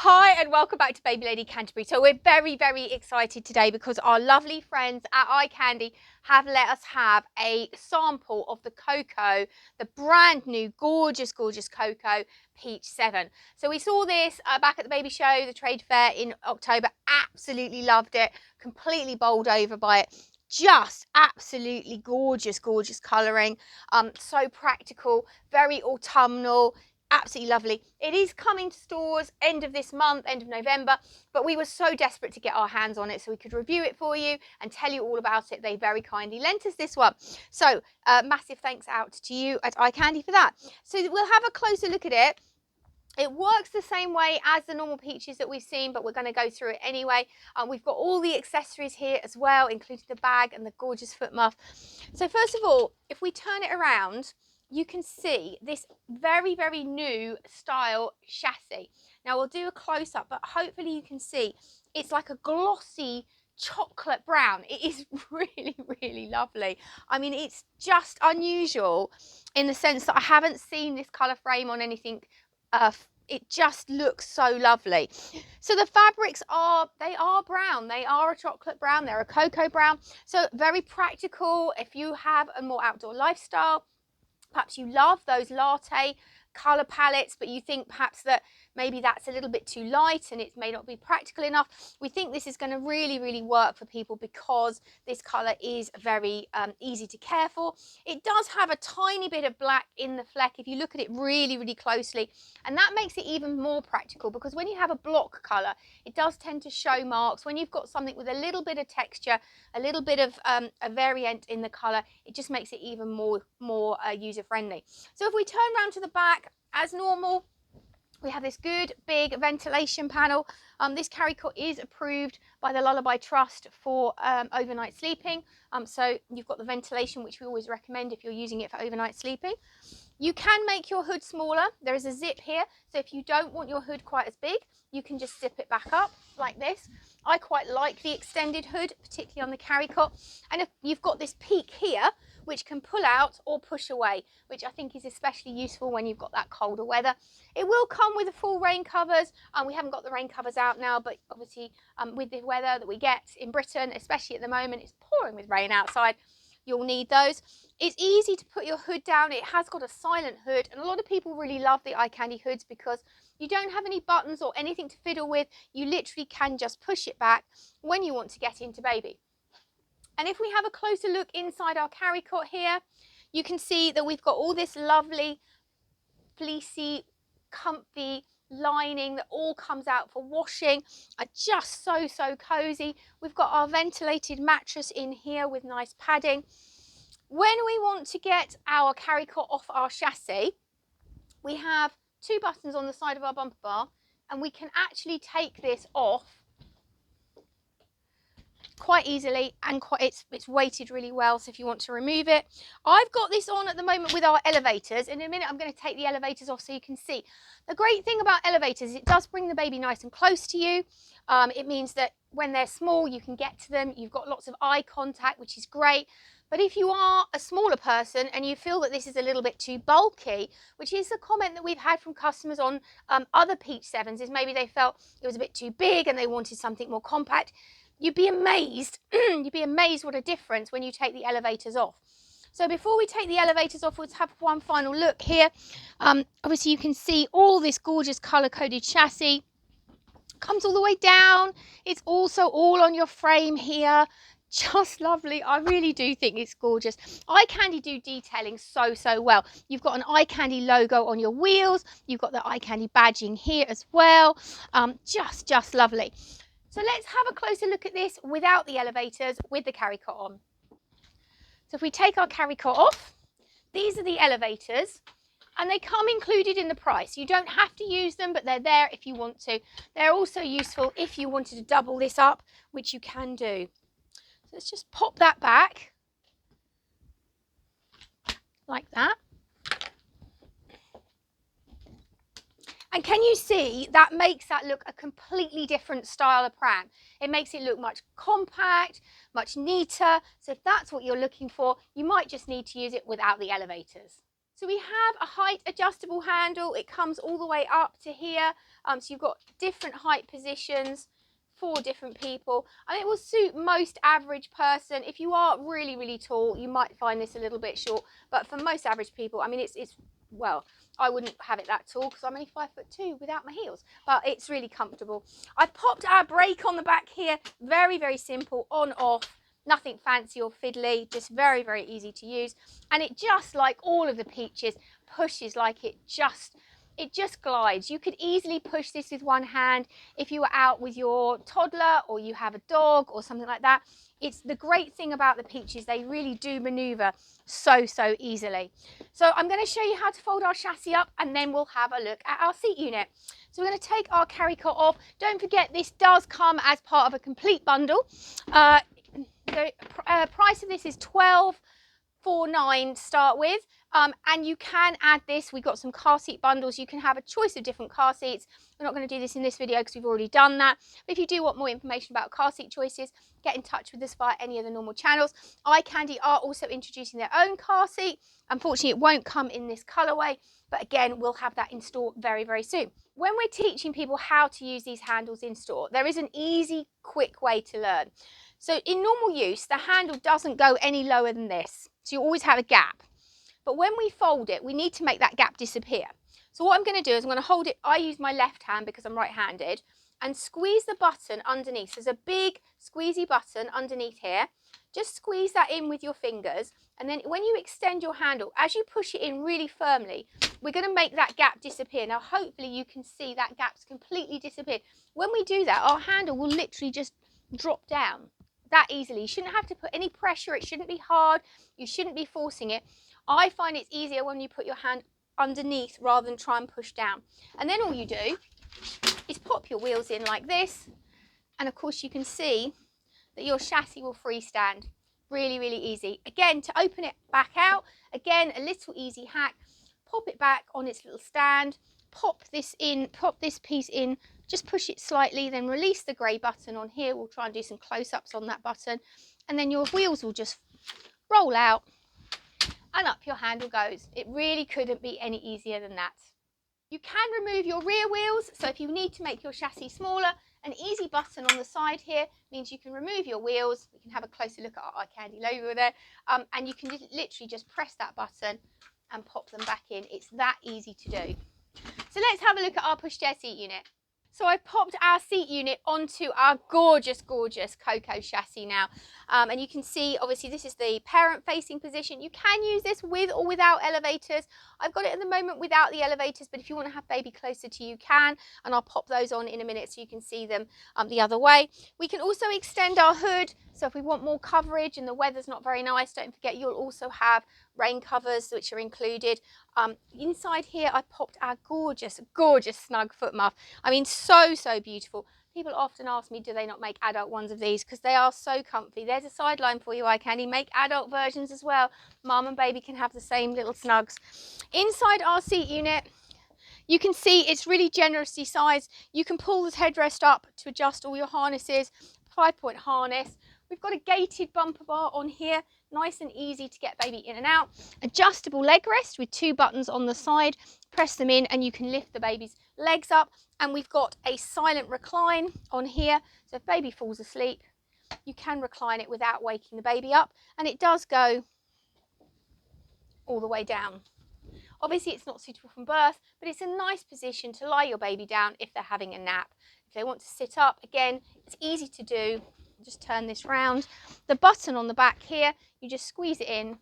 Hi and welcome back to Baby Lady Canterbury. So we're very excited today because our lovely friends at iCandy have let us have a sample of the Coco, the brand new gorgeous Coco Peach 7. So we saw this back at the baby show, the trade fair in October, absolutely loved it, completely bowled over by it. Just absolutely gorgeous colouring, so practical, very autumnal. Absolutely lovely. It is coming to stores end of this month, end of November, but we were so desperate to get our hands on it so we could review it for you and tell you all about it. They very kindly lent us this one. So massive thanks out to you at iCandy for that. So we'll have a closer look at it. It works the same way as the normal peaches that we've seen, but we're going to go through it anyway. We've got all the accessories here as well, including the bag and the gorgeous foot muff. So first of all, if we turn it around, you can see this very new style chassis. Now we'll do a close-up, but hopefully you can see it's like a glossy chocolate brown. It is really lovely. I mean, it's just unusual in the sense that I haven't seen this color frame on anything. It just looks so lovely. So the fabrics are brown. They are a chocolate brown, they're a cocoa brown, so very practical if you have a more outdoor lifestyle. Perhaps you love those latte colour palettes, but you think perhaps that maybe that's a little bit too light and it may not be practical enough. We think this is going to really work for people because this colour is very easy to care for. It does have a tiny bit of black in the fleck if you look at it really closely, and that makes it even more practical because when you have a block colour, it does tend to show marks. When you've got something with a little bit of texture, a little bit of a variant in the colour, it just makes it even more user friendly. So if we turn around to the back, as normal, we have this good big ventilation panel. This Carrycot is approved by the Lullaby Trust for overnight sleeping. So you've got the ventilation, which we always recommend if you're using it for overnight sleeping. You can make your hood smaller. There is a zip here, so if you don't want your hood quite as big, you can just zip it back up like this. I quite like the extended hood, particularly on the Carrycot. And if you've got this peak here, which can pull out or push away, which I think is especially useful when you've got that colder weather. It will come with the full rain covers. We haven't got the rain covers out now, but obviously with the weather that we get in Britain, especially at the moment, it's pouring with rain outside, you'll need those. It's easy to put your hood down. It has got a silent hood, and a lot of people really love the iCandy hoods because you don't have any buttons or anything to fiddle with. You literally can just push it back when you want to get into baby. And if we have a closer look inside our Carrycot here, you can see that we've got all this lovely fleecy, comfy lining that all comes out for washing. Just so cozy. We've got our ventilated mattress in here with nice padding. When we want to get our Carrycot off our chassis, we have two buttons on the side of our bumper bar, and we can actually take this off quite easily, and it's weighted really well, so if you want to remove it. I've got this on at the moment with our elevators. In a minute I'm going to take the elevators off so you can see. The great thing about elevators is it does bring the baby nice and close to you. It means that when they're small you can get to them. You've got lots of eye contact, which is great. But if you are a smaller person and you feel that this is a little bit too bulky, which is a comment that we've had from customers on other Peach 7s, is maybe they felt it was a bit too big and they wanted something more compact. You'd be amazed what a difference when you take the elevators off. So before we take the elevators off, let's have one final look here. Obviously you can see all this gorgeous color-coded chassis. Comes all the way down. It's also all on your frame here. Just lovely. I really do think it's gorgeous. iCandy do detailing so well. You've got an iCandy logo on your wheels. You've got the iCandy badging here as well. Just lovely. So let's have a closer look at this without the elevators, with the Carrycot on. So if we take our Carrycot off, these are the elevators, and they come included in the price. You don't have to use them, but they're there if you want to. They're also useful if you wanted to double this up, which you can do. So let's just pop that back like that. And can you see that makes that look a completely different style of pram? It makes it look much compact, much neater. So if that's what you're looking for, you might just need to use it without the elevators. So we have a height adjustable handle. It comes all the way up to here. So you've got different height positions for different people, and it will suit most average person. If you are really, really tall, you might find this a little bit short, but for most average people, I mean, it's well, I wouldn't have it that tall because I'm only 5'2" without my heels, but it's really comfortable. I've popped our brake on the back here. Very, very simple, on, off. Nothing fancy or fiddly, just very, very easy to use. And it, just like all of the Peaches, pushes like it just glides. You could easily push this with one hand if you were out with your toddler or you have a dog or something like that. It's the great thing about the Peaches, they really do maneuver so easily. So I'm going to show you how to fold our chassis up, and then we'll have a look at our seat unit. So we're going to take our Carrycot off. Don't forget, this does come as part of a complete bundle. The price of this is $12.49 to start with, and you can add this. We've got some car seat bundles. You can have a choice of different car seats. We're not going to do this in this video because we've already done that, but if you do want more information about car seat choices, get in touch with us via any of the normal channels. iCandy are also introducing their own car seat. Unfortunately, it won't come in this colourway, but again, we'll have that in store very soon. When we're teaching people how to use these handles in store, there is an easy, quick way to learn. So in normal use, the handle doesn't go any lower than this. So you always have a gap. But when we fold it, we need to make that gap disappear. So what I'm going to do is I'm going to hold it. I use my left hand because I'm right-handed, and squeeze the button underneath. So there's a big squeezy button underneath here. Just squeeze that in with your fingers. And then when you extend your handle, as you push it in really firmly, we're going to make that gap disappear. Now, hopefully you can see that gap's completely disappeared. When we do that, our handle will literally just drop down that easily. You shouldn't have to put any pressure. It shouldn't be hard. You shouldn't be forcing it. I find it's easier when you put your hand underneath rather than try and push down. And then all you do is pop your wheels in like this. And of course you can see that your chassis will freestand. Really easy. Again, to open it back out, again, a little easy hack. Pop it back on its little stand. Pop this in, pop this piece in. Just push it slightly, then release the grey button on here. We'll try and do some close-ups on that button. And then your wheels will just roll out and up your handle goes. It really couldn't be any easier than that. You can remove your rear wheels. So if you need to make your chassis smaller, an easy button on the side here means you can remove your wheels. We can have a closer look at our iCandy logo there. And you can literally just press that button and pop them back in. It's that easy to do. So let's have a look at our pushchair seat unit. So I've popped our seat unit onto our gorgeous Coco chassis now. And you can see, obviously, this is the parent-facing position. You can use this with or without elevators. I've got it at the moment without the elevators, but if you want to have baby closer to you, you can. And I'll pop those on in a minute so you can see them the other way. We can also extend our hood. So if we want more coverage and the weather's not very nice, don't forget you'll also have rain covers which are included. Inside here I popped our gorgeous snug foot muff. I mean, so beautiful. People often ask me, do they not make adult ones of these? Because they are so comfy. There's a sideline for you, iCandy. Make adult versions as well. Mum and baby can have the same little snugs. Inside our seat unit, you can see it's really generously sized. You can pull this headrest up to adjust all your harnesses. 5-point harness. We've got a gated bumper bar on here, nice and easy to get baby in and out. Adjustable leg rest with 2 buttons on the side. Press them in and you can lift the baby's legs up. And we've got a silent recline on here. So if baby falls asleep, you can recline it without waking the baby up. And it does go all the way down. Obviously it's not suitable from birth, but it's a nice position to lie your baby down if they're having a nap. If they want to sit up, again, it's easy to do. Just turn this round. The button on the back here, you just squeeze it in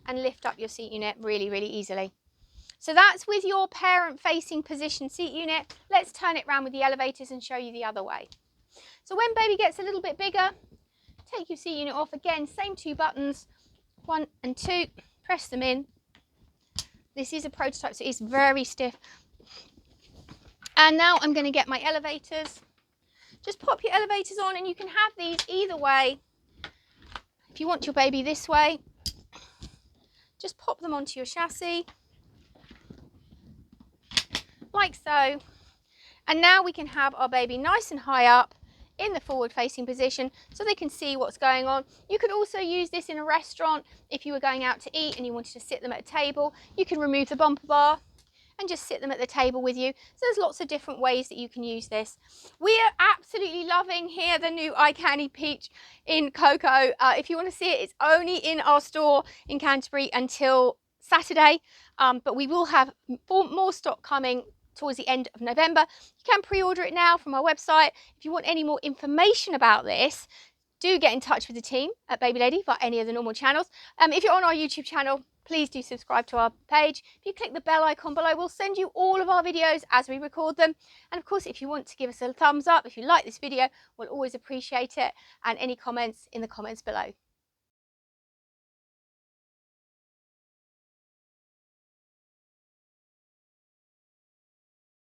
and lift up your seat unit really easily. So that's with your parent facing position seat unit. Let's turn it around with the elevators and show you the other way. So when baby gets a little bit bigger, take your seat unit off. Again, same 2 buttons, 1 and 2, press them in. This is a prototype, so it's very stiff. And now I'm going to get my elevators. Just pop your elevators on and you can have these either way. If you want your baby this way, just pop them onto your chassis, like so. And now we can have our baby nice and high up in the forward facing position so they can see what's going on. You could also use this in a restaurant if you were going out to eat and you wanted to sit them at a table. You can remove the bumper bar and just sit them at the table with you. So there's lots of different ways that you can use this. We are absolutely loving here the new iCandy Peach in Coco. If you want to see it, it's only in our store in Canterbury until Saturday, but we will have more stock coming towards the end of November. You can pre-order it now from our website. If you want any more information about this, do get in touch with the team at Baby Lady via any of the normal channels. If you're on our YouTube channel, please do subscribe to our page. If you click the bell icon below, we'll send you all of our videos as we record them. And of course, if you want to give us a thumbs up, if you like this video, we'll always appreciate it. And any comments in the comments below.